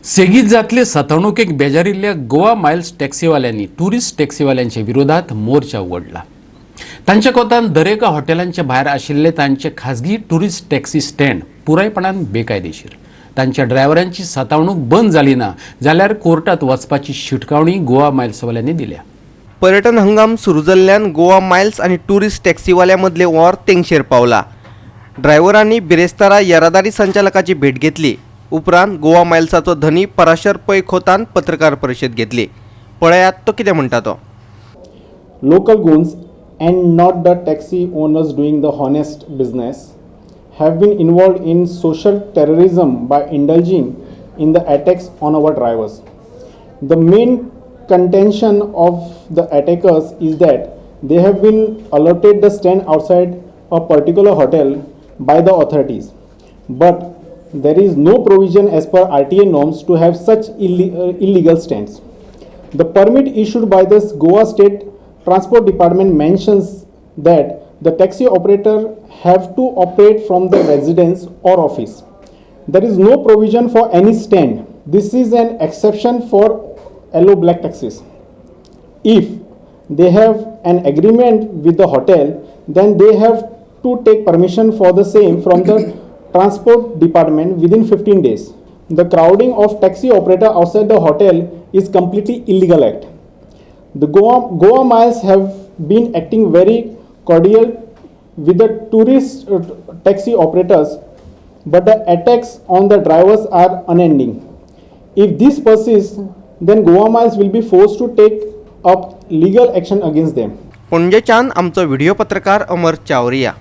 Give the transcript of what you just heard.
सेगीत जातले सतवणुकेक बेजारिल्ल्या Goa Miles टॅक्सीवाल्यांनी tourist टॅक्सीवाल्यांच्या विरोधात मोर्चा उघडला। तांच्या कोतान दरेका हॉटेलांच्या भायर आशिल्ले तांचे खाजगी टुरिस्ट टॅक्सी स्टँड पुरायपणान बेकायदेशीर। तांच्या ड्रायव्हरांची सतावणूक बंद जाली ना जाल्यार कोर्टात वचपाची शिटकावणी गोवा मायल्सवाल्यांनी दिल्या। पर्यटन हंगाम सुरू जाल्ल्यान गोवा मायल्स आणि टुरिस्ट टॅक्सीवाल्या मदले वॉर तेंगशेर पावला। ड्रायव्हरांनी बिरेस्तारा येरादारी संचालकाची भेट घेतली। उपरांत गोवा मायल्साचो धनी पराशर पै खोतान पत्रकार परिषद घेतली। पळयात तो कितें म्हणटा तो। Local goons and not the taxi owners doing the honest business have been involved in social terrorism by indulging in the attacks on our drivers. The main contention of the attackers is that they have been allotted the stand outside a particular hotel by the authorities, but there is no provision as per RTA norms to have such illegal stands. The permit issued by the Goa State Transport Department mentions that the taxi operator have to operate from the residence or office. There is no provision for any stand. This is an exception for yellow black taxis. If they have an agreement with the hotel, then they have to take permission for the same from the Transport Department within 15 days. The crowding of taxi operator outside the hotel is completely illegal act. The Goa Miles have been acting very cordial with the tourist taxi operators, but the attacks on the drivers are unending. If this persists, then Goa Miles will be forced to take up legal action against them. पणजेच्यान आमचो video पत्रकार अमर चावरिया।